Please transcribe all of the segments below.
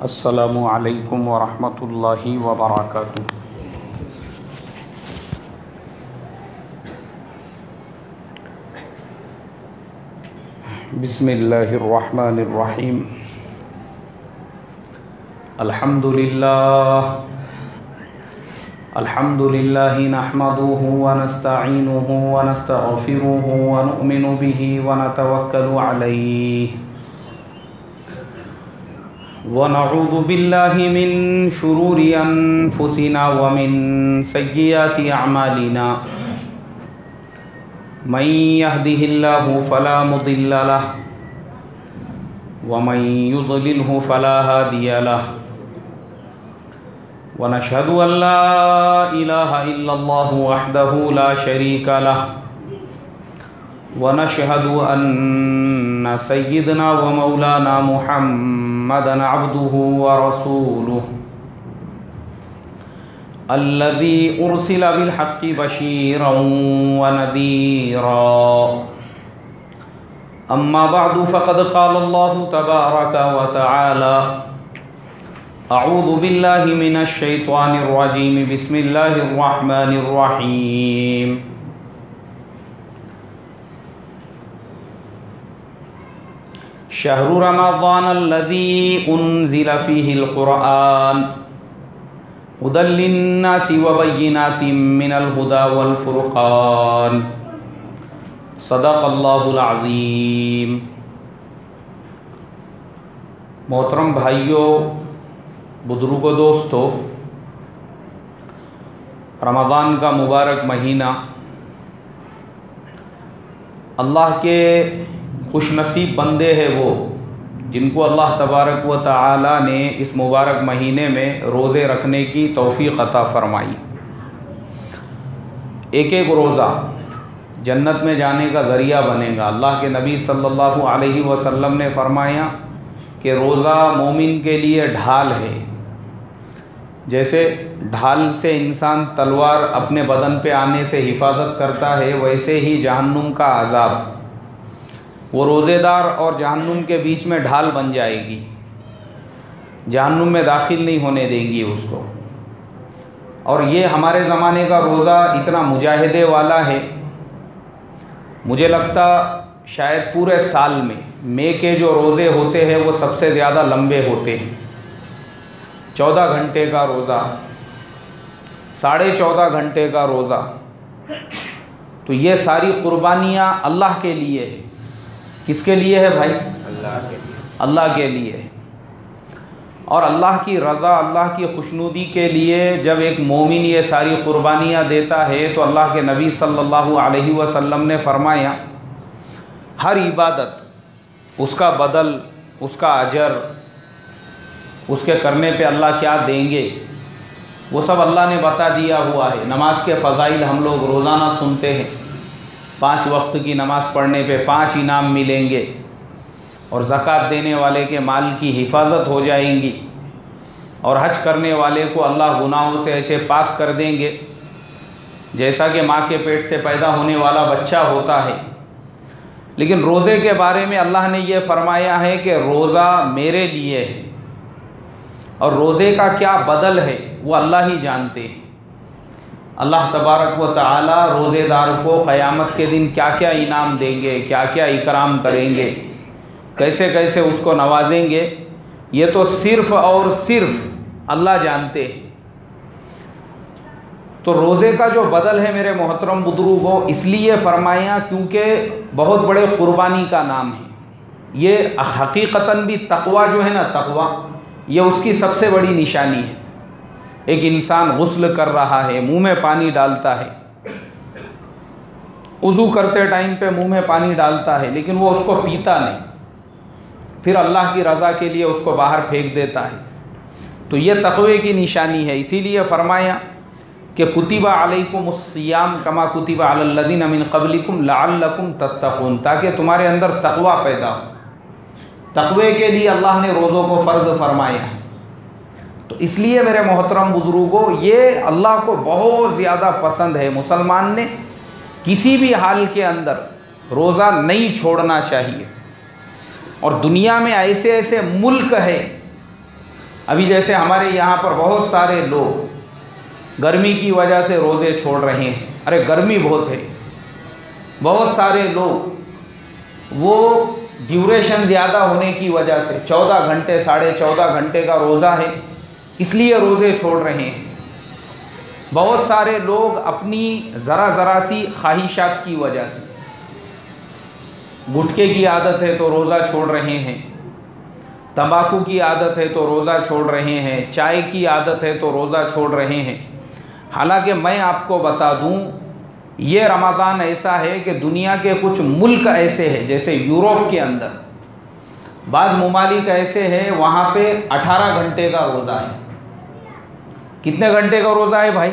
अस्सलामु अलैकुम वरहमतुल्लाहि वबरकातुहू। बिस्मिल्लाहिर्रहमानिर्रहीम। अल्हम्दुलिल्लाहि नहमदुहु व नस्तईनुहु व नस्तगफिरुहु व नु'मिनु बिही व नतवक्कलु अलैहि व नऊज़ु बिल्लाहि मिन शुरूरि अनफुसिना व मिन सय्यिआति अअमालिना। मन यहदिहिल्लाहु फला मुदिल्ल लहु व मन युद्लिलहु फला हादिय लहु व नशहदु अन ला इलाहा इल्लल्लाहु वहदहु ला शरीका लहु व नशहदु अन्न सय्यिदना व मौलाना मुहम्मदन अब्दुहु व रसूलुहु अल्लज़ी उर्सिल बिल हक़्क़ि बशीरन व नज़ीरा। अम्मा बअदु फ़क़द क़ाल अल्लाहु तबारक व तआला अऊज़ु बिल्लाहि मिनश शैतानिर रजीम बिस्मिल्लाहिर रहमानिर रहीम। शहरु रमज़ानल्लज़ी उन्ज़िल फ़ीहिल क़ुरआन हुदल लिन्नासि व बय्यिनातिम मिनल हुदा वल फ़ुरक़ान। सदक़ल्लाहुल अज़ीम। मोहतरम भाइयों, बुज़ुर्गों, दोस्तों, रमज़ान का मुबारक महीना अल्लाह के खुशनसीब बंदे हैं वो जिनको अल्लाह तबारक व तआला ने इस मुबारक महीने में रोज़े रखने की तौफ़ीक़ अता फ़रमाई। एक एक रोज़ा जन्नत में जाने का ज़रिया बनेगा। अल्लाह के नबी सल्लल्लाहु अलैहि वसल्लम ने फ़रमाया कि रोज़ा मोमिन के लिए ढाल है। जैसे ढाल से इंसान तलवार अपने बदन पे आने से हिफाजत करता है, वैसे ही जहन्नुम का अज़ाब वो रोज़ेदार और जहन्नुम के बीच में ढाल बन जाएगी। जहन्नुम में दाखिल नहीं होने देंगी उसको। और ये हमारे ज़माने का रोज़ा इतना मुजाहिदे वाला है, मुझे लगता शायद पूरे साल में मई के जो रोज़े होते हैं वो सबसे ज़्यादा लंबे होते हैं। 14 घंटे का रोज़ा, 14.5 घंटे का रोज़ा, तो ये सारी कुर्बानियाँ अल्लाह के लिए है। किसके लिए है भाई? अल्लाह के लिए। अल्लाह के लिए। और अल्लाह की रज़ा, अल्लाह की खुशनुदी के लिए जब एक मोमिन ये सारी कुर्बानियाँ देता है तो अल्लाह के नबी सल्लल्लाहु अलैहि वसल्लम ने फ़रमाया हर इबादत, उसका बदल, उसका अजर, उसके करने पे अल्लाह क्या देंगे, वो सब अल्लाह ने बता दिया हुआ है। नमाज के फ़ज़ाइल हम लोग रोज़ाना सुनते हैं। 5 वक्त की नमाज़ पढ़ने पे 5 इनाम मिलेंगे और ज़कात देने वाले के माल की हिफाजत हो जाएंगी और हज करने वाले को अल्लाह गुनाहों से ऐसे पाक कर देंगे जैसा कि माँ के पेट से पैदा होने वाला बच्चा होता है। लेकिन रोज़े के बारे में अल्लाह ने ये फ़रमाया है कि रोज़ा मेरे लिए है और रोज़े का क्या बदल है वो अल्लाह ही जानते हैं। अल्लाह तबारक व तआला रोज़ेदार को क़यामत के दिन क्या क्या इनाम देंगे, क्या क्या इकराम करेंगे, कैसे कैसे उसको नवाजेंगे, ये तो सिर्फ़ और सिर्फ अल्लाह जानते हैं। तो रोज़े का जो बदल है मेरे मोहतरम बुज़ुर्गों, इसलिए फ़रमाया क्योंकि बहुत बड़े क़ुरबानी का नाम है ये। हकीकतन भी तक़वा जो है ना, तक़वा ये उसकी सबसे बड़ी निशानी है। एक इंसान गुस्ल कर रहा है, मुंह में पानी डालता है, वज़ू करते टाइम पे मुंह में पानी डालता है, लेकिन वो उसको पीता नहीं, फिर अल्लाह की रज़ा के लिए उसको बाहर फेंक देता है। तो ये तक़वे की निशानी है। इसीलिए फ़रमाया कि कुतिबा अलैकुमुस्सियाम कमा कुतिबा अलल्लज़ीना मिन क़ब्लिकुम लअल्लकुम तत्तक़ून, ताकि तुम्हारे अंदर तक़वा पैदा हो। तक़वे के लिए अल्लाह ने रोज़ों को फ़र्ज़ फरमाया। तो इसलिए मेरे मोहतरम बुज़ुर्गों, ये अल्लाह को बहुत ज़्यादा पसंद है। मुसलमान ने किसी भी हाल के अंदर रोज़ा नहीं छोड़ना चाहिए। और दुनिया में ऐसे ऐसे मुल्क है अभी जैसे हमारे यहाँ पर बहुत सारे लोग गर्मी की वजह से रोज़े छोड़ रहे हैं। अरे गर्मी बहुत है। बहुत सारे लोग वो ड्यूरेशन ज़्यादा होने की वजह से 14 घंटे 14.5 घंटे का रोज़ा है, इसलिए रोज़े छोड़ रहे हैं। बहुत सारे लोग अपनी ज़रा सी ख्वाहिशात की वजह से, गुटखे की आदत है तो रोज़ा छोड़ रहे हैं, तंबाकू की आदत है तो रोज़ा छोड़ रहे हैं, चाय की आदत है तो रोज़ा छोड़ रहे हैं। हालांकि मैं आपको बता दूं, ये रमज़ान ऐसा है कि दुनिया के कुछ मुल्क ऐसे हैं, जैसे यूरोप के अंदर बाज़ ममालिक ऐसे हैं, वहाँ पे 18 घंटे का रोज़ा है। कितने घंटे का रोज़ा है भाई?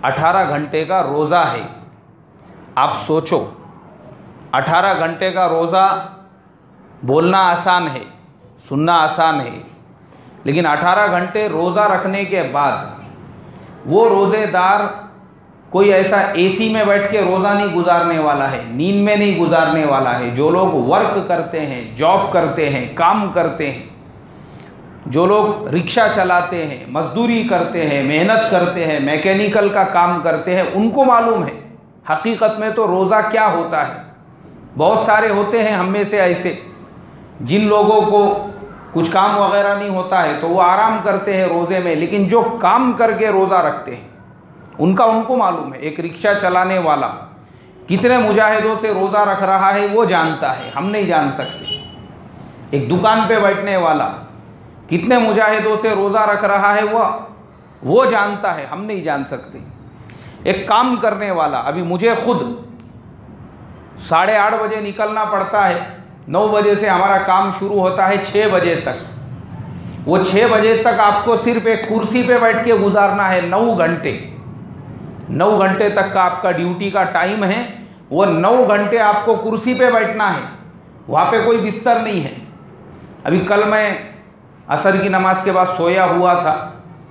18 घंटे का रोज़ा है। आप सोचो, 18 घंटे का रोज़ा बोलना आसान है, सुनना आसान है, लेकिन 18 घंटे रोज़ा रखने के बाद वो रोज़ेदार कोई ऐसा एसी में बैठ के रोज़ा नहीं गुजारने वाला है, नींद में नहीं गुजारने वाला है। जो लोग वर्क करते हैं, जॉब करते हैं, काम करते हैं, जो लोग रिक्शा चलाते हैं, मजदूरी करते हैं, मेहनत करते हैं, मैकेनिकल का काम करते हैं, उनको मालूम है हकीकत में तो रोज़ा क्या होता है। बहुत सारे होते हैं हम में से ऐसे, जिन लोगों को कुछ काम वगैरह नहीं होता है तो वो आराम करते हैं रोज़े में, लेकिन जो काम करके रोज़ा रखते हैं उनको मालूम है। एक रिक्शा चलाने वाला कितने मुजाहिदों से रोज़ा रख रहा है वो जानता है, हम नहीं जान सकते। एक दुकान पे बैठने वाला कितने मुजाहिदों से रोज़ा रख रहा है वो जानता है, हम नहीं जान सकते। एक काम करने वाला, अभी मुझे खुद 8:30 बजे निकलना पड़ता है, 9 बजे से हमारा काम शुरू होता है 6 बजे तक। वो 6 बजे तक आपको सिर्फ एक कुर्सी पे बैठ के गुजारना है 9 घंटे। 9 घंटे तक का आपका ड्यूटी का टाइम है, वो 9 घंटे आपको कुर्सी पे बैठना है, वहाँ पे कोई बिस्तर नहीं है। अभी कल मैं असर की नमाज के बाद सोया हुआ था,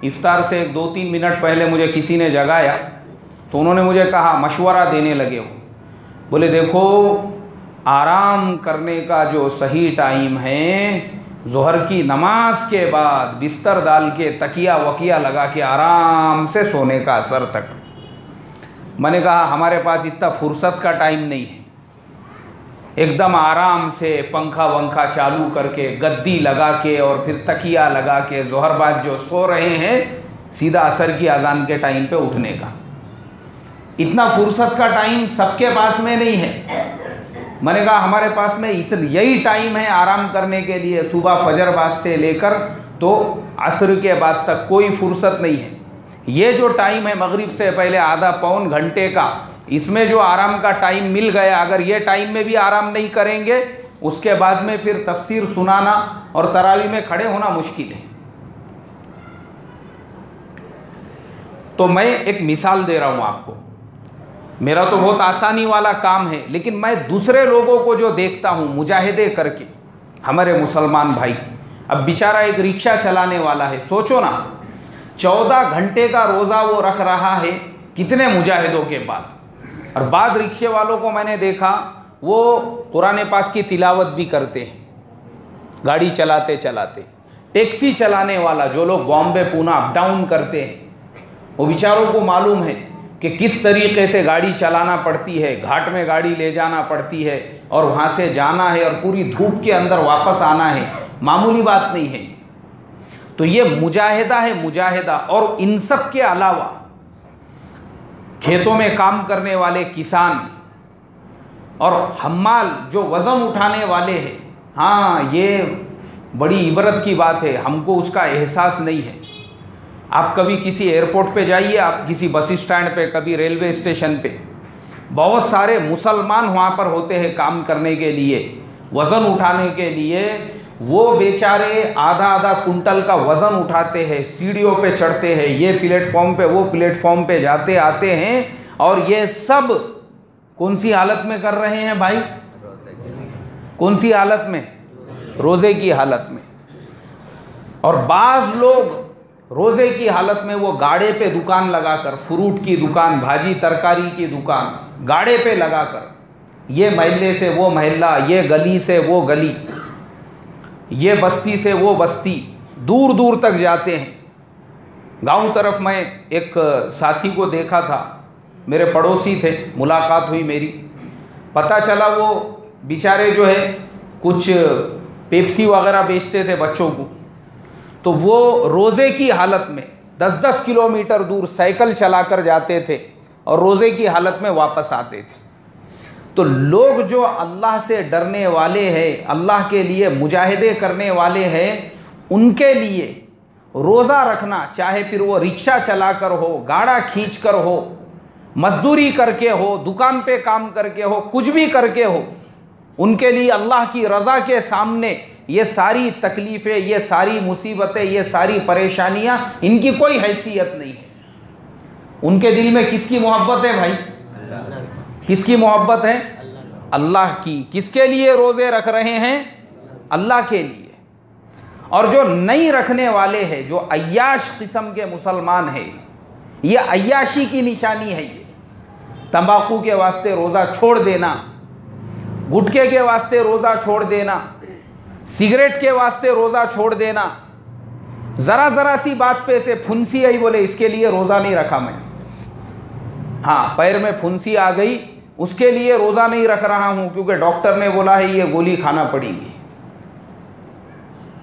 इफ्तार से 2-3 मिनट पहले मुझे किसी ने जगाया, तो उन्होंने मुझे कहा, मशवरा देने लगे, वो बोले देखो आराम करने का जो सही टाइम है ज़ोहर की नमाज के बाद बिस्तर डाल के तकिया वकिया लगा के आराम से सोने का असर तक। मैंने कहा हमारे पास इतना फुर्सत का टाइम नहीं है, एकदम आराम से पंखा वंखा चालू करके गद्दी लगा के और फिर तकिया लगा के ज़ोहर बाद जो सो रहे हैं, सीधा असर की अजान के टाइम पे उठने का। इतना फुर्सत का टाइम सबके पास में नहीं है। मैंने कहा हमारे पास में यही टाइम है आराम करने के लिए, सुबह फजर बाद से लेकर तो असर के बाद तक कोई फुर्सत नहीं है। ये जो टाइम है मगरिब से पहले आधा पौन घंटे का, इसमें जो आराम का टाइम मिल गया, अगर ये टाइम में भी आराम नहीं करेंगे, उसके बाद में फिर तफसीर सुनाना और तरावी में खड़े होना मुश्किल है। तो मैं एक मिसाल दे रहा हूँ आपको, मेरा तो बहुत आसानी वाला काम है, लेकिन मैं दूसरे लोगों को जो देखता हूँ मुजाहिदे करके, हमारे मुसलमान भाई, अब बेचारा एक रिक्शा चलाने वाला है, सोचो ना 14 घंटे का रोज़ा वो रख रहा है, कितने मुजाहिदों के बाद। और बाद रिक्शे वालों को मैंने देखा वो कुरान पाक की तिलावत भी करते हैं गाड़ी चलाते चलाते। टैक्सी चलाने वाला, जो लोग बॉम्बे पूना अप डाउन करते हैं, वो बेचारों को मालूम है कि किस तरीके से गाड़ी चलाना पड़ती है, घाट में गाड़ी ले जाना पड़ती है और वहाँ से जाना है और पूरी धूप के अंदर वापस आना है, मामूली बात नहीं है। तो ये मुजाहिदा है, मुजाहिदा। और इन सब के अलावा खेतों में काम करने वाले किसान और हम्माल जो वज़न उठाने वाले हैं, हाँ ये बड़ी इबरत की बात है, हमको उसका एहसास नहीं है। आप कभी किसी एयरपोर्ट पे जाइए, आप किसी बस स्टैंड पे, कभी रेलवे स्टेशन पे, बहुत सारे मुसलमान वहाँ पर होते हैं काम करने के लिए, वज़न उठाने के लिए। वो बेचारे आधा कुंटल का वज़न उठाते हैं, सीढ़ियों पे चढ़ते हैं, ये प्लेटफॉर्म पे वो प्लेटफॉर्म पे जाते आते हैं, और ये सब कौन सी हालत में कर रहे हैं भाई? कौन सी हालत में? रोज़े की हालत में। और बाज़ लोग रोज़े की हालत में वो गाड़े पे दुकान लगाकर, फ्रूट की दुकान, भाजी तरकारी की दुकान गाड़े पे लगाकर, ये महल्ले से वो महल्ला, ये गली से वो गली, ये बस्ती से वो बस्ती, दूर दूर तक जाते हैं। गांव तरफ मैं एक साथी को देखा था, मेरे पड़ोसी थे, मुलाकात हुई मेरी, पता चला वो बेचारे जो है कुछ पेप्सी वगैरह बेचते थे बच्चों को, तो वो रोज़े की हालत में 10-10 किलोमीटर दूर साइकिल चलाकर जाते थे और रोज़े की हालत में वापस आते थे। तो लोग जो अल्लाह से डरने वाले हैं, अल्लाह के लिए मुजाहिदे करने वाले हैं, उनके लिए रोज़ा रखना, चाहे फिर वो रिक्शा चलाकर हो, गाड़ा खींचकर हो, मजदूरी करके हो, दुकान पे काम करके हो, कुछ भी करके हो, उनके लिए अल्लाह की रज़ा के सामने ये सारी तकलीफ़ें, ये सारी मुसीबतें, ये सारी परेशानियां, इनकी कोई हैसियत नहीं है। उनके दिल में किसकी मोहब्बत है भाई? किसकी मोहब्बत है? अल्लाह की। किसके लिए रोज़े रख रहे हैं? अल्लाह के लिए। और जो नहीं रखने वाले हैं, जो अय्याश किस्म के मुसलमान हैं, ये अय्याशी की निशानी है। ये तंबाकू के वास्ते रोज़ा छोड़ देना, गुटखे के वास्ते रोज़ा छोड़ देना, सिगरेट के वास्ते रोज़ा छोड़ देना, ज़रा ज़रा सी बात पे से फुंसी आई, बोले इसके लिए रोज़ा नहीं रखा मैं, हाँ पैर में फुंसी आ गई उसके लिए रोज़ा नहीं रख रहा हूँ क्योंकि डॉक्टर ने बोला है ये गोली खाना पड़ेगी।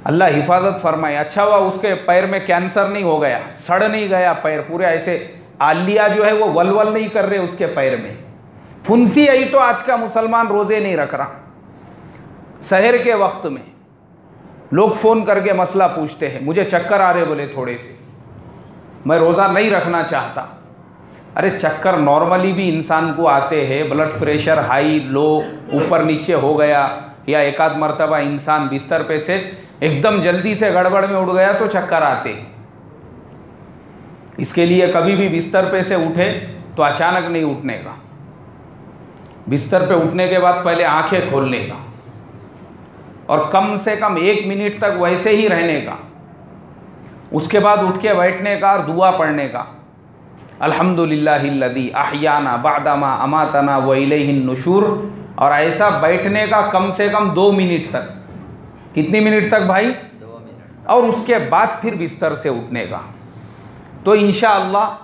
अल्लाह हिफाजत फरमाए। अच्छा हुआ उसके पैर में कैंसर नहीं हो गया, सड़ नहीं गया पैर, पूरे ऐसे आलिया जो है वो वलवल नहीं कर रहे उसके पैर में। फुंसी आई तो आज का मुसलमान रोज़े नहीं रख रहा। सहर के वक्त में लोग फ़ोन करके मसला पूछते हैं, मुझे चक्कर आ रहे बोले थोड़े से, मैं रोज़ा नहीं रखना चाहता। अरे चक्कर नॉर्मली भी इंसान को आते हैं, ब्लड प्रेशर हाई लो ऊपर नीचे हो गया, या एक आध मरतबा इंसान बिस्तर पे से एकदम जल्दी से गड़बड़ में उठ गया तो चक्कर आते हैं। इसके लिए कभी भी बिस्तर पे से उठे तो अचानक नहीं उठने का, बिस्तर पे उठने के बाद पहले आंखें खोलने का और कम से कम 1 मिनट तक वैसे ही रहने का, उसके बाद उठ के बैठने का और दुआ पढ़ने का, अल्हम्दुलिल्लाहिल्लज़ी अहयाना बादमा अमातना व इलैहिन नुशूर, और ऐसा बैठने का कम से कम 2 मिनट तक। कितनी मिनट तक भाई? 2 मिनट। और उसके बाद फिर बिस्तर से उठने का। तो इंशाअल्लाह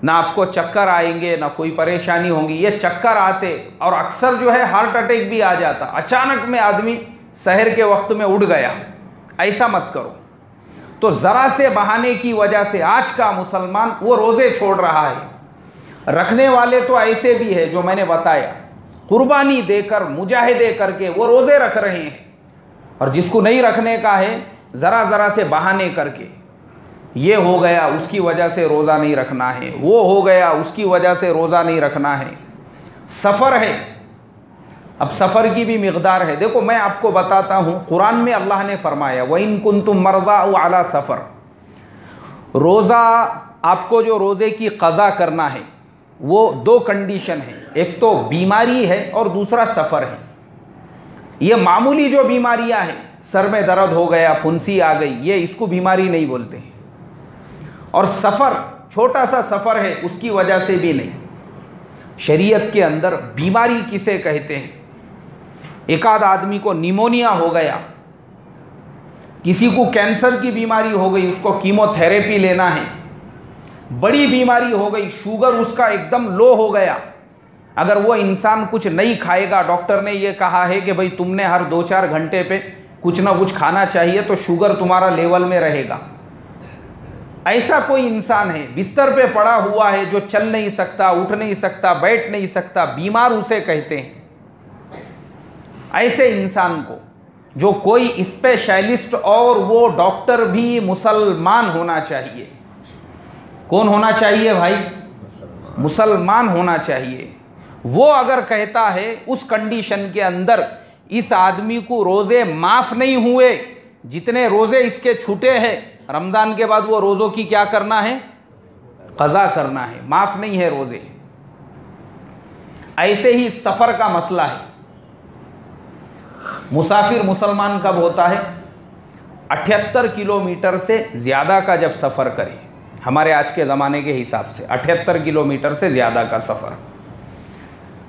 ना आपको चक्कर आएंगे ना कोई परेशानी होगी। ये चक्कर आते और अक्सर जो है हार्ट अटैक भी आ जाता, अचानक में आदमी सहर के वक्त में उठ गया, ऐसा मत करो। तो ज़रा से बहाने की वजह से आज का मुसलमान वो रोज़े छोड़ रहा है। रखने वाले तो ऐसे भी है जो मैंने बताया, कुर्बानी देकर मुजाहिदे करके वो रोज़े रख रहे हैं, और जिसको नहीं रखने का है ज़रा ज़रा से बहाने करके, ये हो गया उसकी वजह से रोज़ा नहीं रखना है, वो हो गया उसकी वजह से रोज़ा नहीं रखना है। सफ़र है, अब सफ़र की भी मिक़दार है। देखो मैं आपको बताता हूँ, कुरान में अल्लाह ने फरमाया वइन कुंतुम मरदा औ अला सफ़र, रोज़ा आपको जो रोज़े की क़ज़ा करना है वो 2 कंडीशन है, एक तो बीमारी है और दूसरा सफ़र है। ये मामूली जो बीमारियां हैं, सर में दर्द हो गया, फुंसी आ गई, ये इसको बीमारी नहीं बोलते हैं। और सफ़र, छोटा सा सफ़र है, उसकी वजह से भी नहीं। शरीयत के अंदर बीमारी किसे कहते हैं? एक आध आदमी को निमोनिया हो गया, किसी को कैंसर की बीमारी हो गई, उसको कीमोथेरेपी लेना है, बड़ी बीमारी हो गई, शुगर उसका एकदम लो हो गया, अगर वो इंसान कुछ नहीं खाएगा, डॉक्टर ने ये कहा है कि भाई तुमने हर 2-4 घंटे पे कुछ ना कुछ खाना चाहिए तो शुगर तुम्हारा लेवल में रहेगा। ऐसा कोई इंसान है बिस्तर पे पड़ा हुआ है, जो चल नहीं सकता, उठ नहीं सकता, बैठ नहीं सकता, बीमार उसे कहते हैं। ऐसे इंसान को जो कोई स्पेशलिस्ट, और वो डॉक्टर भी मुसलमान होना चाहिए। कौन होना चाहिए भाई? मुसलमान होना चाहिए। वो अगर कहता है उस कंडीशन के अंदर इस आदमी को रोज़े माफ़ नहीं हुए, जितने रोज़े इसके छूटे हैं रमज़ान के बाद, वो रोज़ों की क्या करना है? क़ज़ा करना है, माफ़ नहीं है रोज़े। ऐसे ही सफ़र का मसला है। मुसाफिर मुसलमान कब होता है? 78 किलोमीटर से ज़्यादा का जब सफ़र करे, हमारे आज के ज़माने के हिसाब से 78 किलोमीटर से ज़्यादा का सफ़र।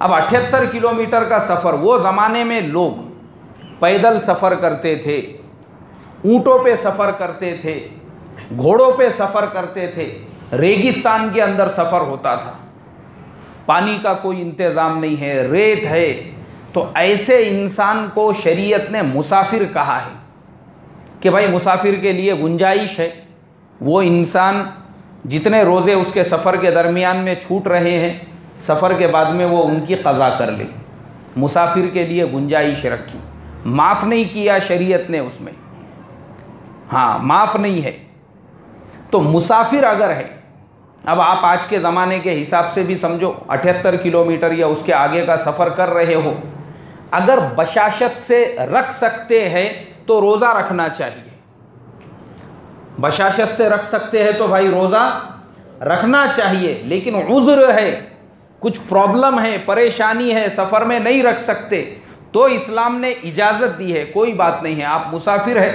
अब 78 किलोमीटर का सफ़र, वो ज़माने में लोग पैदल सफ़र करते थे, ऊँटों पे सफ़र करते थे, घोड़ों पे सफ़र करते थे, रेगिस्तान के अंदर सफ़र होता था, पानी का कोई इंतज़ाम नहीं है, रेत है, तो ऐसे इंसान को शरीयत ने मुसाफिर कहा है कि भाई मुसाफिर के लिए गुंजाइश है, वो इंसान जितने रोज़े उसके सफ़र के दरमियान में छूट रहे हैं, सफ़र के बाद में वो उनकी क़ज़ा कर ले। मुसाफिर के लिए गुंजाइश रखी, माफ़ नहीं किया शरीयत ने उसमें, हाँ माफ़ नहीं है। तो मुसाफिर अगर है, अब आप आज के ज़माने के हिसाब से भी समझो 78 किलोमीटर या उसके आगे का सफ़र कर रहे हो, अगर बशाशत से रख सकते हैं तो रोज़ा रखना चाहिए। बशाशत से रख सकते हैं तो भाई रोज़ा रखना चाहिए, लेकिन उज़्र है, कुछ प्रॉब्लम है, परेशानी है, सफ़र में नहीं रख सकते, तो इस्लाम ने इजाज़त दी है, कोई बात नहीं है। आप मुसाफिर है,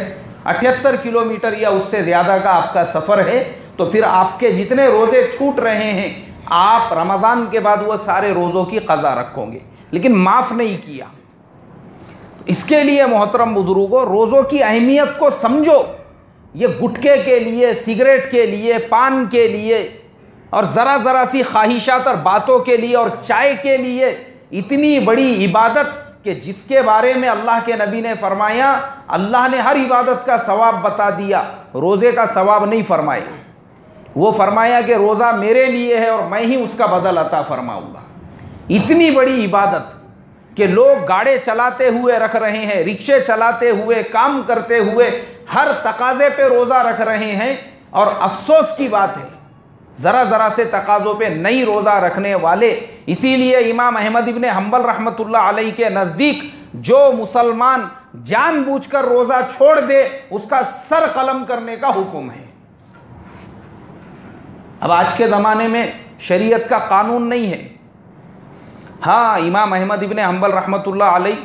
78 किलोमीटर या उससे ज़्यादा का आपका सफ़र है, तो फिर आपके जितने रोज़े छूट रहे हैं आप रमज़ान के बाद वो सारे रोज़ों की क़ज़ा रखोगे, लेकिन माफ़ नहीं किया। इसके लिए मोहतरम बुज़ुर्गों, रोज़ों की अहमियत को समझो। ये गुटखे के लिए, सिगरेट के लिए, पान के लिए और ज़रा ज़रा सी ख्वाहिशात और बातों के लिए और चाय के लिए इतनी बड़ी इबादत कि जिसके बारे में अल्लाह के नबी ने फरमाया, अल्लाह ने हर इबादत का सवाब बता दिया, रोज़े का सवाब नहीं फरमाया। वो फरमाया कि रोज़ा मेरे लिए है और मैं ही उसका बदल अता फरमाऊँगा। इतनी बड़ी इबादत कि लोग गाड़े चलाते हुए रख रहे हैं, रिक्शे चलाते हुए, काम करते हुए, हर तकाज़े पे रोज़ा रख रहे हैं। और अफसोस की बात है, ज़रा ज़रा से तकाज़ों पे नहीं रोज़ा रखने वाले। इसीलिए इमाम अहमद इब्न हम्बल रहमतुल्लाह अलैह के नज़दीक जो मुसलमान जानबूझकर रोज़ा छोड़ दे उसका सर कलम करने का हुक्म है। अब आज के ज़माने में शरीयत का कानून नहीं है। हाँ, इमाम अहमद इब्न हम्बल रहमतुल्लाह अलैह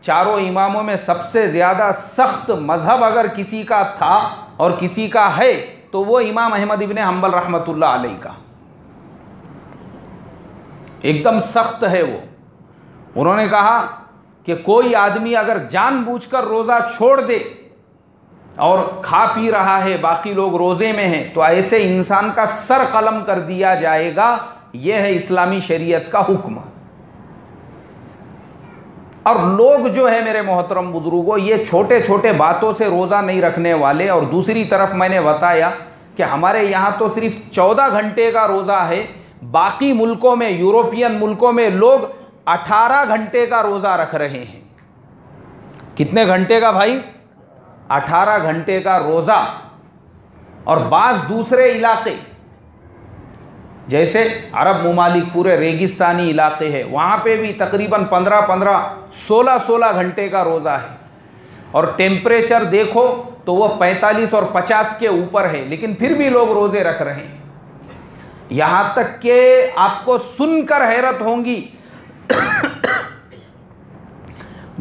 चारों इमामों में सबसे ज़्यादा सख्त मज़हब अगर किसी का था और किसी का है तो वो इमाम अहमद इब्न हम्बल रहमतुल्लाह अलैह का एकदम सख्त है। वो उन्होंने कहा कि कोई आदमी अगर जानबूझकर रोज़ा छोड़ दे और खा पी रहा है, बाकी लोग रोज़े में हैं, तो ऐसे इंसान का सर कलम कर दिया जाएगा। यह है इस्लामी शरीयत का हुक्म। और लोग जो है मेरे मोहतरम बुजुर्गों, ये छोटे छोटे बातों से रोज़ा नहीं रखने वाले। और दूसरी तरफ मैंने बताया कि हमारे यहाँ तो सिर्फ 14 घंटे का रोज़ा है, बाकी मुल्कों में, यूरोपियन मुल्कों में लोग 18 घंटे का रोज़ा रख रहे हैं। कितने घंटे का भाई? 18 घंटे का रोज़ा। और बाज़ दूसरे इलाके जैसे अरब मुमालिक, पूरे रेगिस्तानी इलाके हैं, वहाँ पे भी तकरीबन 15-15, 16-16 घंटे का रोज़ा है। और टेम्परेचर देखो तो वो 45 और 50 के ऊपर है, लेकिन फिर भी लोग रोज़े रख रहे हैं। यहाँ तक कि आपको सुनकर हैरत होंगी,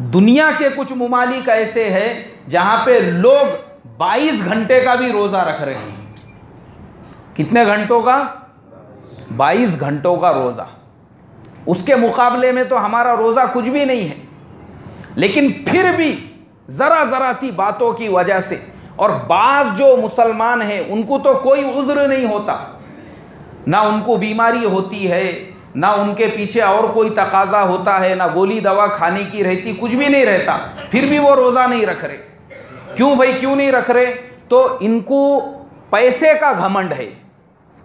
दुनिया के कुछ मुमालिक ऐसे हैं जहाँ पे लोग 22 घंटे का भी रोज़ा रख रहे हैं। कितने घंटों का? 22 घंटों का रोज़ा। उसके मुकाबले में तो हमारा रोज़ा कुछ भी नहीं है, लेकिन फिर भी ज़रा ज़रा सी बातों की वजह से। और बाज़ जो मुसलमान हैं उनको तो कोई उज़्र नहीं होता, ना उनको बीमारी होती है, ना उनके पीछे और कोई तकाज़ा होता है, ना गोली दवा खाने की रहती, कुछ भी नहीं रहता, फिर भी वो रोज़ा नहीं रख रहे। क्यों भाई, क्यों नहीं रख रहे? तो इनको पैसे का घमंड है,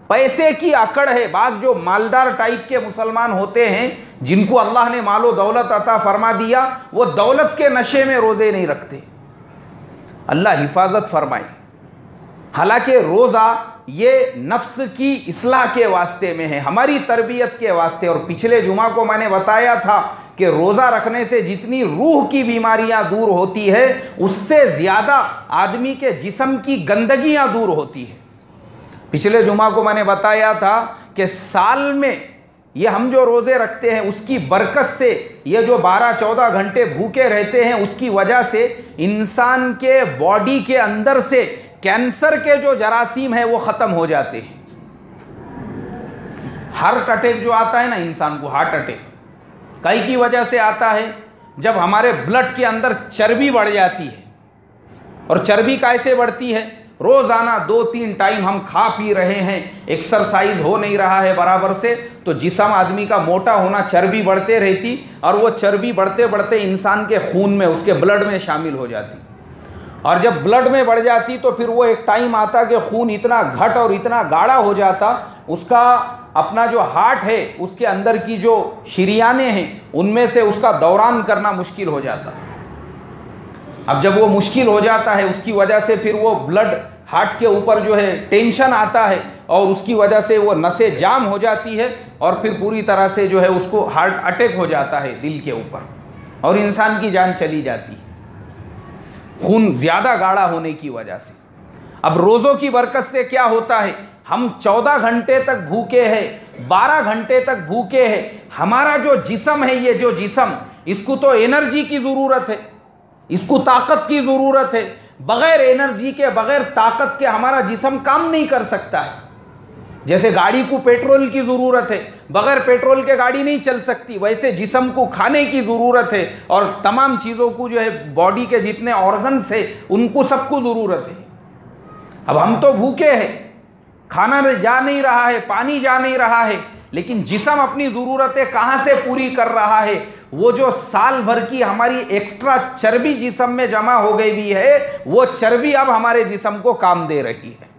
पैसे की अकड़ है। बाज़ जो मालदार टाइप के मुसलमान होते हैं, जिनको अल्लाह ने मालो दौलत अता फरमा दिया, वो दौलत के नशे में रोज़े नहीं रखते। अल्लाह हिफाजत फरमाए। हालांकि रोज़ा ये नफ्स की इस्लाह के वास्ते में है, हमारी तरबियत के वास्ते। और पिछले जुमा को मैंने बताया था कि रोज़ा रखने से जितनी रूह की बीमारियां दूर होती है, उससे ज़्यादा आदमी के जिस्म की गंदगियां दूर होती है। पिछले जुमा को मैंने बताया था कि साल में ये हम जो रोज़े रखते हैं उसकी बरकत से, ये जो 12-14 घंटे भूखे रहते हैं, उसकी वजह से इंसान के बॉडी के अंदर से कैंसर के जो जरासीम है वो ख़त्म हो जाते हैं। हार्ट अटैक जो आता है ना इंसान को, हार्ट अटैक कई की वजह से आता है, जब हमारे ब्लड के अंदर चर्बी बढ़ जाती है। और चर्बी कैसे बढ़ती है? रोज़ाना 2-3 टाइम हम खा पी रहे हैं, एक्सरसाइज हो नहीं रहा है बराबर से, तो जिस्म आदमी का मोटा होना, चर्बी बढ़ते रहती, और वो चर्बी बढ़ते बढ़ते इंसान के खून में, उसके ब्लड में शामिल हो जाती, और जब ब्लड में बढ़ जाती तो फिर वो एक टाइम आता कि खून इतना घट और इतना गाढ़ा हो जाता, उसका अपना जो हार्ट है उसके अंदर की जो शरीयानें हैं उनमें से उसका दौरान करना मुश्किल हो जाता। अब जब वो मुश्किल हो जाता है, उसकी वजह से फिर वो ब्लड हार्ट के ऊपर जो है टेंशन आता है, और उसकी वजह से वो नसें जाम हो जाती है, और फिर पूरी तरह से जो है उसको हार्ट अटैक हो जाता है दिल के ऊपर, और इंसान की जान चली जाती है, खून ज़्यादा गाढ़ा होने की वजह से। अब रोज़ों की बरकत से क्या होता है? हम 14 घंटे तक भूखे हैं, 12 घंटे तक भूखे हैं। हमारा जो जिस्म है, ये जो जिस्म, इसको तो एनर्जी की ज़रूरत है, इसको ताकत की ज़रूरत है। बग़ैर एनर्जी के, बग़ैर ताकत के हमारा जिस्म काम नहीं कर सकता है। जैसे गाड़ी को पेट्रोल की ज़रूरत है, बग़ैर पेट्रोल के गाड़ी नहीं चल सकती, वैसे जिस्म को खाने की ज़रूरत है, और तमाम चीज़ों को जो है बॉडी के जितने ऑर्गन्स है उनको सबको ज़रूरत है। अब हम तो भूखे हैं, खाना जा नहीं रहा है, पानी जा नहीं रहा है, लेकिन जिस्म अपनी ज़रूरतें कहाँ से पूरी कर रहा है? वो जो साल भर की हमारी एक्स्ट्रा चर्बी जिस्म में जमा हो गई भी है, वो चर्बी अब हमारे जिस्म को काम दे रही है।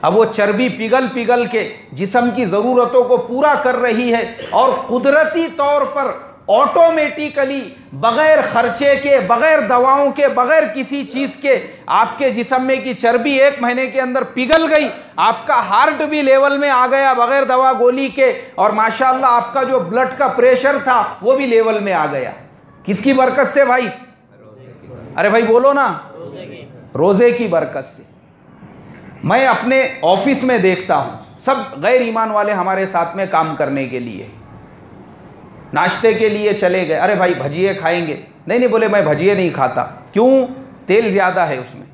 अब वो चर्बी पिघल पिघल के जिस्म की ज़रूरतों को पूरा कर रही है, और कुदरती तौर पर ऑटोमेटिकली, बग़ैर खर्चे के, बग़ैर दवाओं के, बग़ैर किसी चीज़ के आपके जिस्म में की चर्बी 1 महीने के अंदर पिघल गई। आपका हार्ट भी लेवल में आ गया बग़ैर दवा गोली के, और माशाअल्लाह आपका जो ब्लड का प्रेशर था वो भी लेवल में आ गया। किसकी बरकत से भाई? अरे भाई बोलो ना, रोज़े की बरकत से। मैं अपने ऑफिस में देखता हूँ, सब गैर ईमान वाले हमारे साथ में काम करने के लिए, नाश्ते के लिए चले गए, अरे भाई भजिए खाएंगे? नहीं नहीं, बोले मैं भजिए नहीं खाता। क्यों? तेल ज़्यादा है उसमें।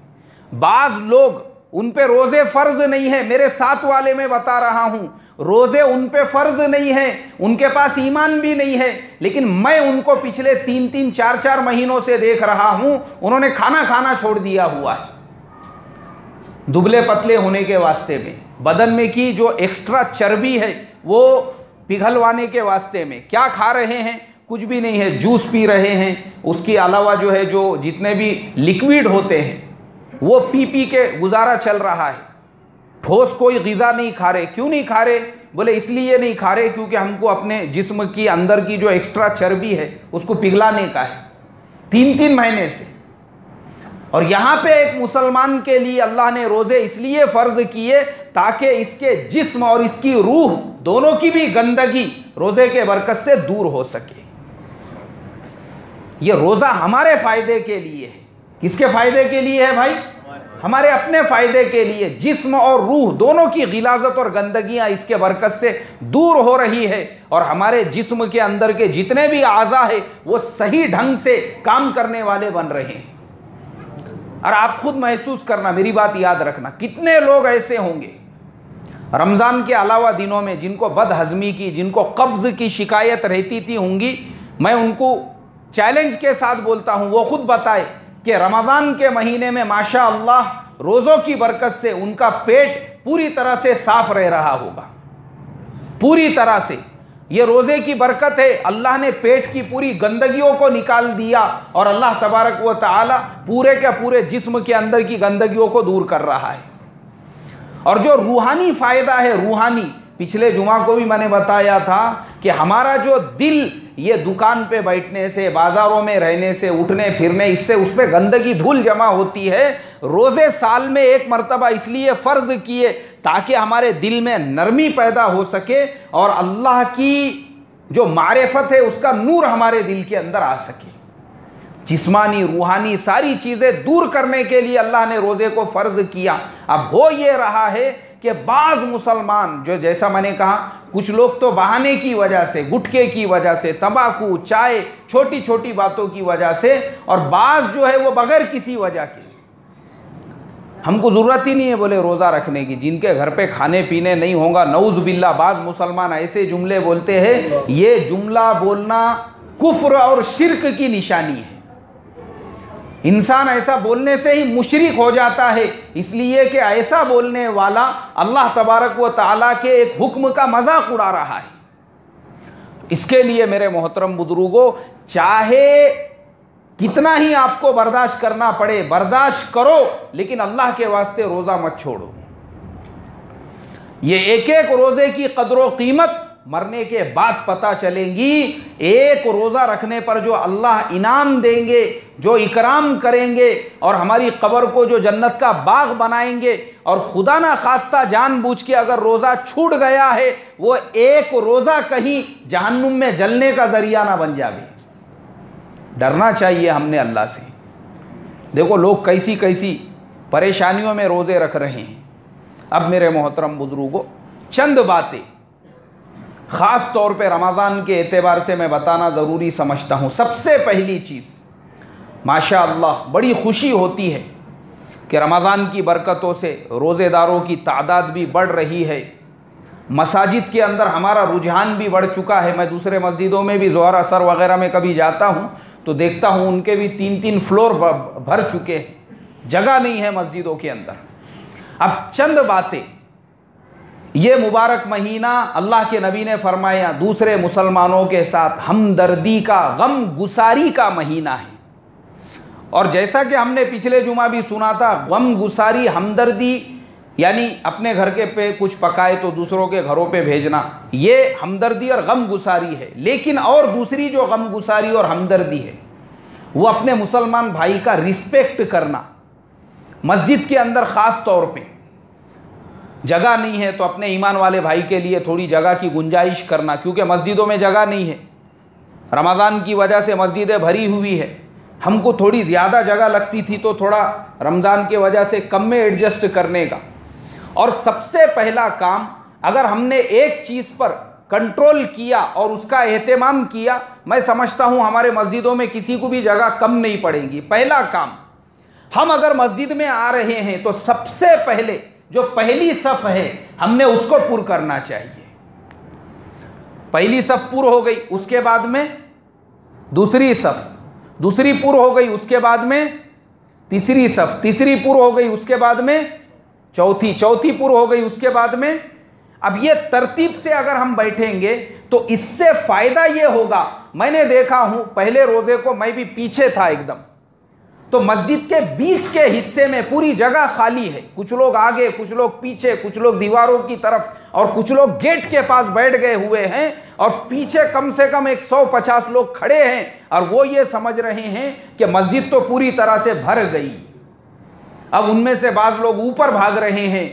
बाज़ लोग, उन पे रोज़े फ़र्ज़ नहीं है, मेरे साथ वाले में बता रहा हूँ, रोज़े उन पे फ़र्ज़ नहीं है, उनके पास ईमान भी नहीं है, लेकिन मैं उनको पिछले 3-3, 4-4 महीनों से देख रहा हूँ, उन्होंने खाना खाना छोड़ दिया हुआ है, दुबले पतले होने के वास्ते में, बदन में की जो एक्स्ट्रा चर्बी है वो पिघलवाने के वास्ते में। क्या खा रहे हैं? कुछ भी नहीं है, जूस पी रहे हैं, उसके अलावा जो है जो जितने भी लिक्विड होते हैं वो पी पी के गुजारा चल रहा है। ठोस कोई ग़िज़ा नहीं खा रहे। क्यों नहीं खा रहे? बोले इसलिए नहीं खा रहे क्योंकि हमको अपने जिस्म की अंदर की जो एक्स्ट्रा चर्बी है उसको पिघलाने का है 3-3 महीने से। और यहाँ पे एक मुसलमान के लिए अल्लाह ने रोज़े इसलिए फ़र्ज़ किए ताकि इसके जिस्म और इसकी रूह दोनों की भी गंदगी रोज़े के बरकत से दूर हो सके। ये रोज़ा हमारे फ़ायदे के लिए है। किसके फ़ायदे के लिए है भाई? हमारे अपने फ़ायदे के लिए। जिस्म और रूह दोनों की गिलाज़त और गंदगियाँ इसके बरकत से दूर हो रही है, और हमारे जिस्म के अंदर के जितने भी आज़ा है वो सही ढंग से काम करने वाले बन रहे हैं। और आप खुद महसूस करना, मेरी बात याद रखना, कितने लोग ऐसे होंगे रमज़ान के अलावा दिनों में जिनको बदहज़मी की, जिनको कब्ज़ की शिकायत रहती थी होंगी। मैं उनको चैलेंज के साथ बोलता हूँ, वो खुद बताए कि रमज़ान के महीने में माशाअल्लाह रोज़ों की बरकत से उनका पेट पूरी तरह से साफ़ रह रहा होगा, पूरी तरह से। ये रोज़े की बरकत है, अल्लाह ने पेट की पूरी गंदगियों को निकाल दिया, और अल्लाह तबारक व तआला पूरे के पूरे जिस्म के अंदर की गंदगियों को दूर कर रहा है। और जो रूहानी फ़ायदा है, रूहानी, पिछले जुमा को भी मैंने बताया था कि हमारा जो दिल, ये दुकान पे बैठने से, बाज़ारों में रहने से, उठने फिरने, इससे उस पर गंदगी धूल जमा होती है। रोज़े साल में एक मरतबा इसलिए फ़र्ज़ किए ताकि हमारे दिल में नरमी पैदा हो सके, और अल्लाह की जो मारिफत है उसका नूर हमारे दिल के अंदर आ सके। जिस्मानी रूहानी सारी चीज़ें दूर करने के लिए अल्लाह ने रोज़े को फ़र्ज़ किया। अब हो ये रहा है कि बाज़ मुसलमान, जो जैसा मैंने कहा, कुछ लोग तो बहाने की वजह से, गुटखे की वजह से, तंबाकू, चाय, छोटी छोटी बातों की वजह से, और बाज़ जो है वो बग़ैर किसी वजह के। हमको ज़रूरत ही नहीं है बोले रोज़ा रखने की, जिनके घर पे खाने पीने नहीं होगा, नऊज़ बिल्ला। बाज़ मुसलमान ऐसे जुमले बोलते हैं, ये जुमला बोलना कुफ्र और शिर्क की निशानी है। इंसान ऐसा बोलने से ही मुशरिक हो जाता है, इसलिए कि ऐसा बोलने वाला अल्लाह तबारक व तआला के एक हुक्म का मजाक उड़ा रहा है। इसके लिए मेरे मोहतरम बुजुर्गों, चाहे कितना ही आपको बर्दाश्त करना पड़े, बर्दाश्त करो, लेकिन अल्लाह के वास्ते रोज़ा मत छोड़ो। ये एक एक रोज़े की कदर कीमत मरने के बाद पता चलेंगी। एक रोज़ा रखने पर जो अल्लाह इनाम देंगे, जो इकराम करेंगे और हमारी कब्र को जो जन्नत का बाग बनाएंगे, और खुदा ना खास्ता जानबूझ के अगर रोज़ा छूट गया है, वो एक रोज़ा कहीं जहन्नुम में जलने का ज़रिया ना बन जाए। डरना चाहिए हमने अल्लाह से। देखो लोग कैसी कैसी परेशानियों में रोज़े रख रहे हैं। अब मेरे मोहतरम बुजुर्गों, चंद बातें ख़ास तौर पे रमज़ान के एतबार से मैं बताना ज़रूरी समझता हूँ। सबसे पहली चीज़, माशाअल्लाह बड़ी खुशी होती है कि रमज़ान की बरकतों से रोज़ेदारों की तादाद भी बढ़ रही है। मसाजिद के अंदर हमारा रुझान भी बढ़ चुका है। मैं दूसरे मस्जिदों में भी ज़ोहर असर वग़ैरह में कभी जाता हूँ तो देखता हूँ उनके भी 3-3 फ्लोर भर चुके हैं, जगह नहीं है मस्जिदों के अंदर। अब चंद बातें, ये मुबारक महीना अल्लाह के नबी ने फरमाया दूसरे मुसलमानों के साथ हमदर्दी का, गम गुसारी का महीना है। और जैसा कि हमने पिछले जुमा भी सुना था, गम गुसारी, हमदर्दी यानी अपने घर के पे कुछ पकाए तो दूसरों के घरों पे भेजना, ये हमदर्दी और गम गुसारी है। लेकिन और दूसरी जो गम गुसारी और हमदर्दी है, वो अपने मुसलमान भाई का रिस्पेक्ट करना। मस्जिद के अंदर ख़ास तौर पे जगह नहीं है तो अपने ईमान वाले भाई के लिए थोड़ी जगह की गुंजाइश करना, क्योंकि मस्जिदों में जगह नहीं है। रमज़ान की वजह से मस्जिदें भरी हुई है, हमको थोड़ी ज़्यादा जगह लगती थी तो थोड़ा रमज़ान के वजह से कम में एडजस्ट करने का। और सबसे पहला काम, अगर हमने एक चीज़ पर कंट्रोल किया और उसका एहतमाम किया, मैं समझता हूँ हमारे मस्जिदों में किसी को भी जगह कम नहीं पड़ेगी। पहला काम, हम अगर मस्जिद में आ रहे हैं तो सबसे पहले जो पहली सफ़ है हमने उसको पुर करना चाहिए। पहली सफ़ पुर हो गई, उसके बाद में दूसरी सफ़, दूसरी पुर हो गई, उसके बाद में तीसरी सफ़, तीसरी पुर हो गई, उसके बाद में चौथी, चौथी पुर हो गई, उसके बाद में। अब ये तरतीब से अगर हम बैठेंगे तो इससे फ़ायदा ये होगा, मैंने देखा हूँ पहले रोज़े को मैं भी पीछे था एकदम, तो मस्जिद के बीच के हिस्से में पूरी जगह खाली है। कुछ लोग आगे, कुछ लोग पीछे, कुछ लोग दीवारों की तरफ और कुछ लोग गेट के पास बैठ गए हुए हैं, और पीछे कम से कम 150 लोग खड़े हैं और वो ये समझ रहे हैं कि मस्जिद तो पूरी तरह से भर गई। अब उनमें से बाज़ लोग ऊपर भाग रहे हैं,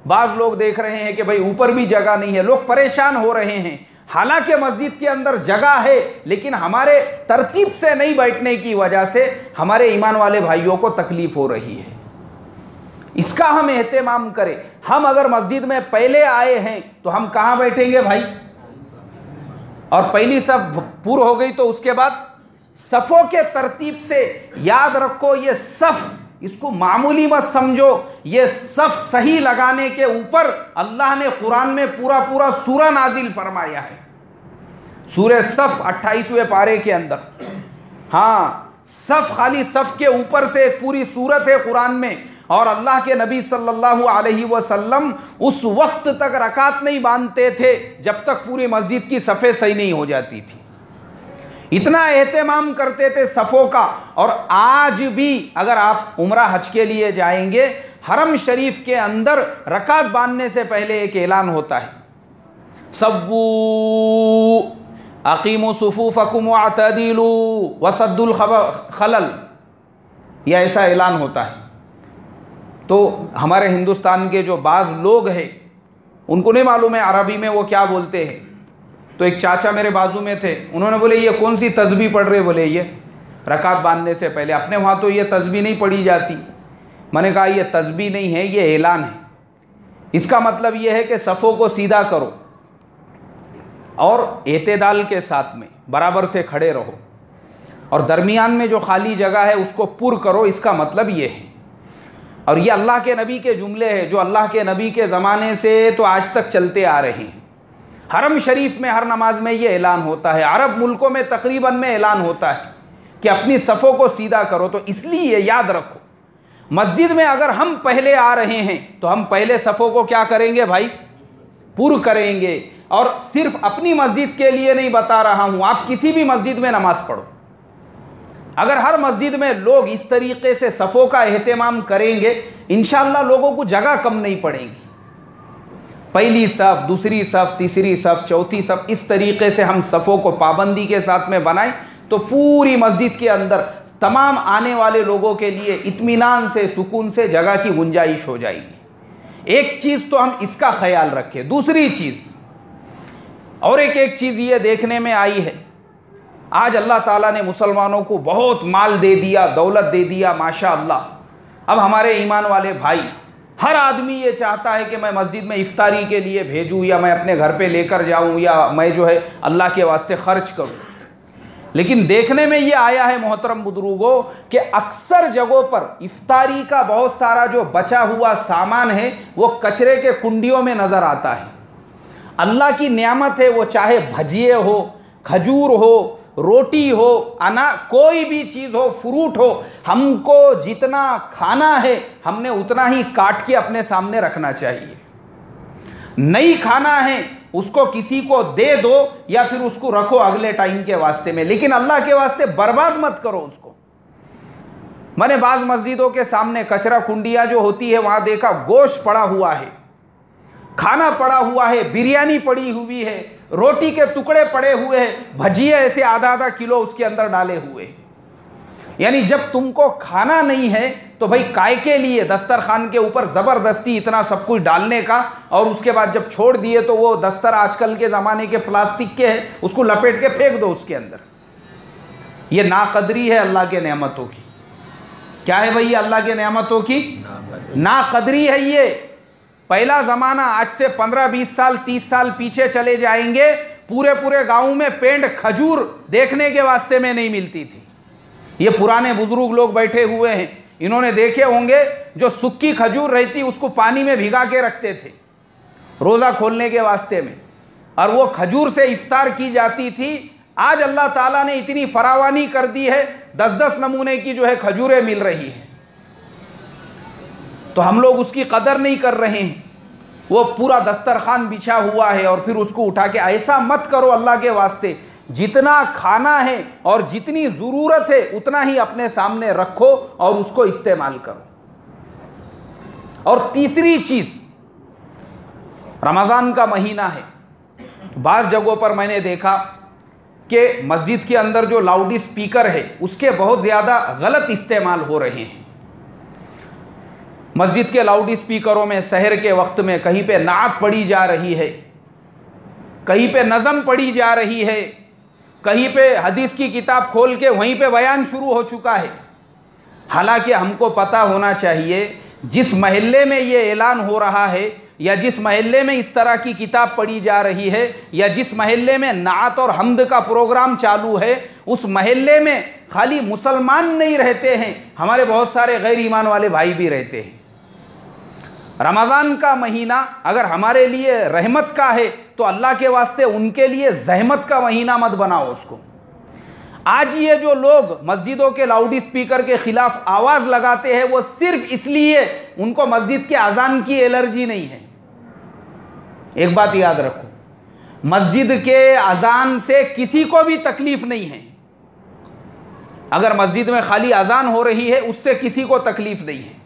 बाज़ लोग देख रहे हैं कि भाई ऊपर भी जगह नहीं है, लोग परेशान हो रहे हैं। हालांकि मस्जिद के अंदर जगह है, लेकिन हमारे तरतीब से नहीं बैठने की वजह से हमारे ईमान वाले भाइयों को तकलीफ हो रही है। इसका हम एहतमाम करें। हम अगर मस्जिद में पहले आए हैं तो हम कहाँ बैठेंगे भाई? और पहली सफ़ पूरी हो गई तो उसके बाद सफ़ों के तरतीब से, याद रखो ये सफ़, इसको मामूली मत समझो, ये सफ़ सही लगाने के ऊपर अल्लाह ने कुरान में पूरा पूरा सूरा नाजिल फरमाया है। सूरह सफ़ 28वें पारे के अंदर, हाँ, सफ़ खाली सफ़ के ऊपर से एक पूरी सूरत है कुरान में। और अल्लाह के नबी सल्लल्लाहु अलैहि वसल्लम उस वक्त तक रकात नहीं बांधते थे जब तक पूरी मस्जिद की सफ़ें सही नहीं हो जाती थी। इतना एहतमाम करते थे सफ़ों का। और आज भी अगर आप उम्रा हज के लिए जाएंगे, हरम शरीफ के अंदर रकात बांधने से पहले एक ऐलान होता है, सव्वू अकीमु सुफूफकुम वअतदिलू वसद्दुल खलल, यह ऐसा ऐलान होता है। तो हमारे हिंदुस्तान के जो बाज़ लोग हैं उनको नहीं मालूम है अरबी में वो क्या बोलते हैं। तो एक चाचा मेरे बाजू में थे, उन्होंने बोले ये कौन सी तस्बीह पढ़ रहे? बोले ये रकात बांधने से पहले, अपने वहाँ तो ये तस्बीह नहीं पढ़ी जाती। मैंने कहा ये तस्बीह नहीं है, ये ऐलान है। इसका मतलब ये है कि सफ़ों को सीधा करो और एतदाल के साथ में बराबर से खड़े रहो, और दरमियान में जो खाली जगह है उसको पुर करो। इसका मतलब ये है। और ये अल्लाह के नबी के जुमले हैं जो अल्लाह के नबी के ज़माने से तो आज तक चलते आ रहे हैं। हरम शरीफ में हर नमाज में ये ऐलान होता है, अरब मुल्कों में तकरीबन में ऐलान होता है। कि अपनी सफ़ों को सीधा करो। तो इसलिए याद रखो, मस्जिद में अगर हम पहले आ रहे हैं तो हम पहले सफ़ों को क्या करेंगे भाई, पूर्ण करेंगे। और सिर्फ अपनी मस्जिद के लिए नहीं बता रहा हूँ, आप किसी भी मस्जिद में नमाज पढ़ो, अगर हर मस्जिद में लोग इस तरीके से सफ़ों का एहतमाम करेंगे, इंशाअल्लाह लोगों को जगह कम नहीं पड़ेगी। पहली सफ़, दूसरी सफ़, तीसरी सफ़, चौथी सफ़, इस तरीके से हम सफ़ों को पाबंदी के साथ में बनाएं तो पूरी मस्जिद के अंदर तमाम आने वाले लोगों के लिए इत्मीनान से, सुकून से जगह की गुंजाइश हो जाएगी। एक चीज़ तो हम इसका ख्याल रखें। दूसरी चीज़ और एक चीज़ ये देखने में आई है, आज अल्लाह ताला ने मुसलमानों को बहुत माल दे दिया, दौलत दे दिया, माशाअल्लाह। अब हमारे ईमान वाले भाई, हर आदमी ये चाहता है कि मैं मस्जिद में इफ्तारी के लिए भेजूँ, या मैं अपने घर पे लेकर जाऊँ, या मैं जो है अल्लाह के वास्ते ख़र्च करूँ। लेकिन देखने में ये आया है मोहतरम बुजुर्गों कि अक्सर जगहों पर इफ्तारी का बहुत सारा जो बचा हुआ सामान है वो कचरे के कुंडियों में नज़र आता है। अल्लाह की नेमत है, वो चाहे भजिए हो, खजूर हो, रोटी हो, कोई भी चीज़ हो, फ्रूट हो, हमको जितना खाना है हमने उतना ही काट के अपने सामने रखना चाहिए। नहीं खाना है उसको किसी को दे दो या फिर उसको रखो अगले टाइम के वास्ते में, लेकिन अल्लाह के वास्ते बर्बाद मत करो उसको। मैंने बाज़ मस्जिदों के सामने कचरा कुंडिया जो होती है वहाँ देखा, गोश्त पड़ा हुआ है, खाना पड़ा हुआ है, बिरयानी पड़ी हुई है, रोटी के टुकड़े पड़े हुए हैं, भजिए ऐसे आधा आधा किलो उसके अंदर डाले हुए। यानी जब तुमको खाना नहीं है तो भाई काय के लिए दस्तरखान के ऊपर ज़बरदस्ती इतना सब कुछ डालने का, और उसके बाद जब छोड़ दिए तो वो दस्तर आजकल के ज़माने के प्लास्टिक के हैं, उसको लपेट के फेंक दो उसके अंदर। ये नाकदरी है अल्लाह के नेमतों की। क्या है भाई, अल्लाह के नेमतों की नाकदरी है ये। पहला ज़माना, आज से 15-20 साल 30 साल पीछे चले जाएंगे, पूरे पूरे गाँव में पेंड खजूर देखने के वास्ते में नहीं मिलती थी। ये पुराने बुजुर्ग लोग बैठे हुए हैं, इन्होंने देखे होंगे जो सूखी खजूर रहती उसको पानी में भिगा के रखते थे रोज़ा खोलने के वास्ते में, और वो खजूर से इफ्तार की जाती थी। आज अल्लाह ताला ने इतनी फरावानी कर दी है, 10-10 नमूने की जो है खजूरें मिल रही हैं, तो हम लोग उसकी कदर नहीं कर रहे हैं। वो पूरा दस्तरखान बिछा हुआ है और फिर उसको उठा के, ऐसा मत करो अल्लाह के वास्ते। जितना खाना है और जितनी ज़रूरत है उतना ही अपने सामने रखो और उसको इस्तेमाल करो। और तीसरी चीज़, रमज़ान का महीना है, बाज़ जगहों पर मैंने देखा कि मस्जिद के अंदर जो लाउड स्पीकर है उसके बहुत ज़्यादा गलत इस्तेमाल हो रहे हैं। मस्जिद के लाउड स्पीकरों में सहर के वक्त में कहीं पे नात पढ़ी जा रही है, कहीं पे नज़म पढ़ी जा रही है, कहीं पे हदीस की किताब खोल के वहीं पे बयान शुरू हो चुका है। हालांकि हमको पता होना चाहिए, जिस महल्ले में ये ऐलान हो रहा है या जिस महल्ले में इस तरह की किताब पढ़ी जा रही है या जिस महल्ले में नात और हम्द का प्रोग्राम चालू है, उस महल्ले में खाली मुसलमान नहीं रहते हैं, हमारे बहुत सारे गैर ईमान वाले भाई भी रहते हैं। रमज़ान का महीना अगर हमारे लिए रहमत का है तो अल्लाह के वास्ते उनके लिए जहमत का महीना मत बनाओ उसको। आज ये जो लोग मस्जिदों के लाउड स्पीकर के ख़िलाफ़ आवाज़ लगाते हैं वो सिर्फ इसलिए उनको मस्जिद के अजान की एलर्जी नहीं है। एक बात याद रखो, मस्जिद के अजान से किसी को भी तकलीफ़ नहीं है। अगर मस्जिद में खाली अजान हो रही है उससे किसी को तकलीफ़ नहीं है,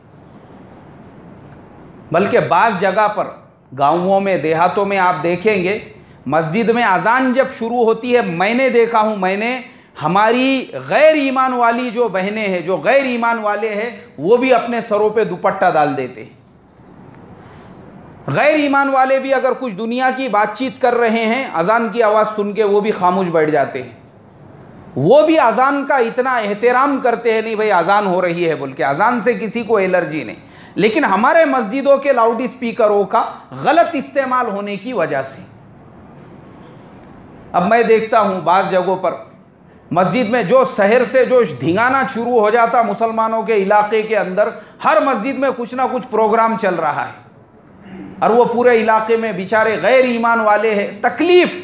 बल्कि बाज़ जगह पर गाँवों में, देहातों में आप देखेंगे मस्जिद में अजान जब शुरू होती है, मैंने देखा हूँ, मैंने हमारी गैर ईमान वाली जो बहनें हैं, जो गैर ईमान वाले हैं, वो भी अपने सरों पे दुपट्टा डाल देते हैं। गैर ईमान वाले भी अगर कुछ दुनिया की बातचीत कर रहे हैं, अजान की आवाज़ सुन के वो भी खामोश बैठ जाते हैं। वो भी अजान का इतना एहतराम करते हैं, नहीं भाई अजान हो रही है बोल के, अजान से किसी को एलर्जी नहीं। लेकिन हमारे मस्जिदों के लाउड स्पीकरों का गलत इस्तेमाल होने की वजह से अब मैं देखता हूँ बाज़ जगहों पर मस्जिद में जो शहर से जो ढिंगाना शुरू हो जाता मुसलमानों के इलाके के अंदर, हर मस्जिद में कुछ ना कुछ प्रोग्राम चल रहा है और वो पूरे इलाके में बेचारे गैर ईमान वाले हैं, तकलीफ़,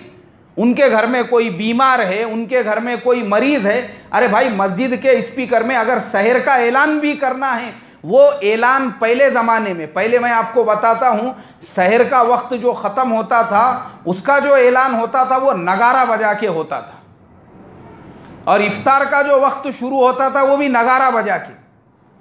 उनके घर में कोई बीमार है, उनके घर में कोई मरीज़ है, अरे भाई मस्जिद के स्पीकर में अगर सहर का ऐलान भी करना है, वो ऐलान पहले ज़माने में, पहले मैं आपको बताता हूँ, सहर का वक्त जो ख़त्म होता था उसका जो ऐलान होता था वो नगारा बजा के होता था, और इफ्तार का जो वक्त शुरू होता था वो भी नगारा बजा के।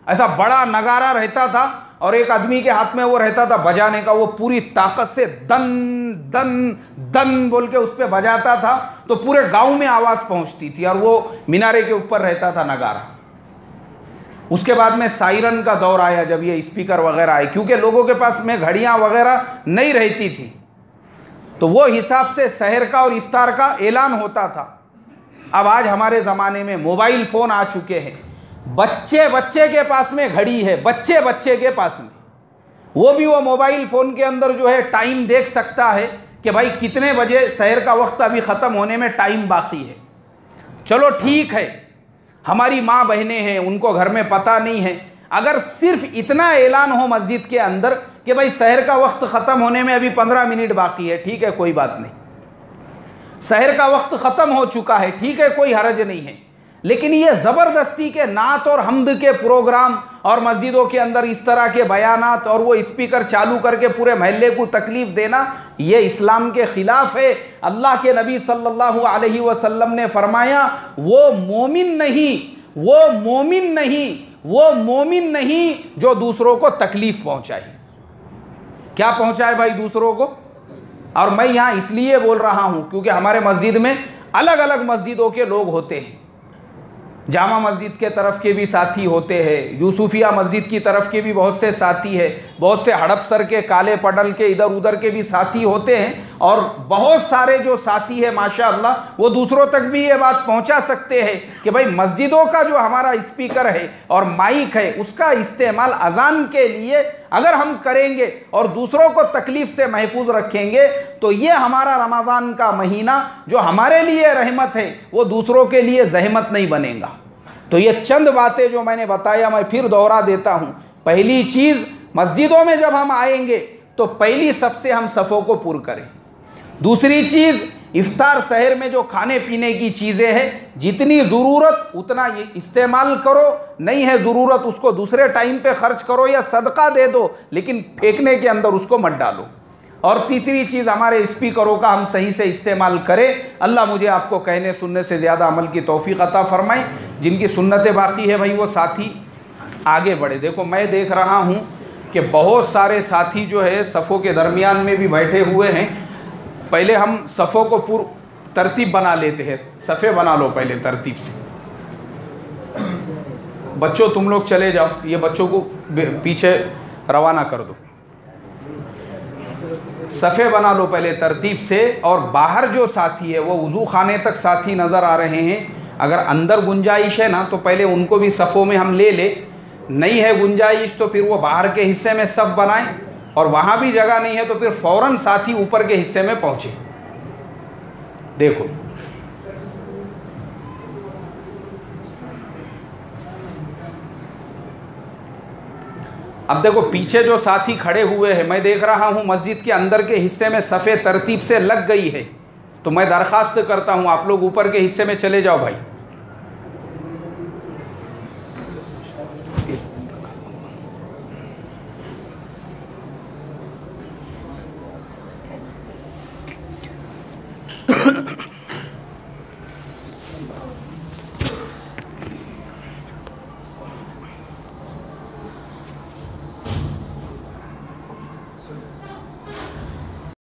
ऐसा बड़ा नगारा रहता था और एक आदमी के हाथ में वो रहता था बजाने का, वो पूरी ताकत से दन दन दन बोल के उस पर बजाता था तो पूरे गांव में आवाज़ पहुंचती थी, और वो मीनारे के ऊपर रहता था नगारा। उसके बाद में सायरन का दौर आया, जब ये स्पीकर वगैरह आए, क्योंकि लोगों के पास में घड़ियां वगैरह नहीं रहती थी, तो वो हिसाब से सहर का और इफ्तार का ऐलान होता था। अब आज हमारे ज़माने में मोबाइल फ़ोन आ चुके हैं, बच्चे बच्चे के पास में घड़ी है, बच्चे बच्चे के पास में, वो भी वो मोबाइल फ़ोन के अंदर जो है टाइम देख सकता है कि भाई कितने बजे सहर का वक्त अभी ख़त्म होने में टाइम बाकी है। चलो ठीक है, हमारी माँ बहनें हैं, उनको घर में पता नहीं है, अगर सिर्फ इतना ऐलान हो मस्जिद के अंदर कि भाई सहर का वक्त ख़त्म होने में अभी 15 मिनट बाकी है, ठीक है कोई बात नहीं, सहर का वक्त ख़त्म हो चुका है, ठीक है कोई हरज नहीं है। लेकिन ये ज़बरदस्ती के नात और हम्द के प्रोग्राम और मस्जिदों के अंदर इस तरह के बयानात और वो स्पीकर चालू करके पूरे महल्ले को तकलीफ़ देना, ये इस्लाम के ख़िलाफ़ है। अल्लाह के नबी सल्लल्लाहु अलैहि वसल्लम ने फरमाया, वो मोमिन नहीं, वो मोमिन नहीं, वो मोमिन नहीं जो दूसरों को तकलीफ़ पहुँचाए। क्या पहुँचाए भाई दूसरों को? और मैं यहाँ इसलिए बोल रहा हूँ क्योंकि हमारे मस्जिद में अलग अलग मस्जिदों के लोग होते हैं, जामा मस्जिद के तरफ के भी साथी होते हैं, यूसुफिया मस्जिद की तरफ के भी बहुत से साथी हैं, बहुत से हड़पसर के, काले पडल के, इधर उधर के भी साथी होते हैं, और बहुत सारे जो साथी हैं माशाअल्लाह वो दूसरों तक भी ये बात पहुंचा सकते हैं कि भाई मस्जिदों का जो हमारा स्पीकर है और माइक है उसका इस्तेमाल अजान के लिए अगर हम करेंगे और दूसरों को तकलीफ़ से महफूज रखेंगे तो ये हमारा रमज़ान का महीना जो हमारे लिए रहमत है वो दूसरों के लिए जहमत नहीं बनेगा। तो ये चंद बातें जो मैंने बताया मैं फिर दोहरा देता हूँ। पहली चीज़, मस्जिदों में जब हम आएंगे तो पहली सबसे हम सफ़ों को पूर करें। दूसरी चीज़, इफ्तार सहर में जो खाने पीने की चीज़ें हैं जितनी ज़रूरत उतना ये इस्तेमाल करो, नहीं है ज़रूरत उसको दूसरे टाइम पे ख़र्च करो या सदका दे दो, लेकिन फेंकने के अंदर उसको मत डालो। और तीसरी चीज़, हमारे स्पीकरों का हम सही से इस्तेमाल करें। अल्लाह मुझे आपको कहने सुनने से ज़्यादा अमल की तौफीक अता फ़रमाए। जिनकी सुन्नतें बाकी है भाई वो साथी आगे बढ़े। देखो मैं देख रहा हूँ कि बहुत सारे साथी जो है सफ़ों के दरमियान में भी बैठे हुए हैं। पहले हम सफ़ों को पूर्व तरतीब बना लेते हैं, सफ़े बना लो पहले तरतीब से। बच्चों तुम लोग चले जाओ, ये बच्चों को पीछे रवाना कर दो, सफ़े बना लो पहले तरतीब से। और बाहर जो साथी है वो वज़ू खाने तक साथी नज़र आ रहे हैं, अगर अंदर गुंजाइश है ना तो पहले उनको भी सफ़ों में हम ले ले, नहीं है गुंजाइश तो फिर वो बाहर के हिस्से में सफ़ बनाएं, और वहाँ भी जगह नहीं है तो फिर फ़ौरन साथी ऊपर के हिस्से में पहुँचे। देखो अब देखो पीछे जो साथी खड़े हुए हैं, मैं देख रहा हूँ मस्जिद के अंदर के हिस्से में सफ़े तरतीब से लग गई है, तो मैं दरख्वास्त करता हूँ आप लोग ऊपर के हिस्से में चले जाओ भाई।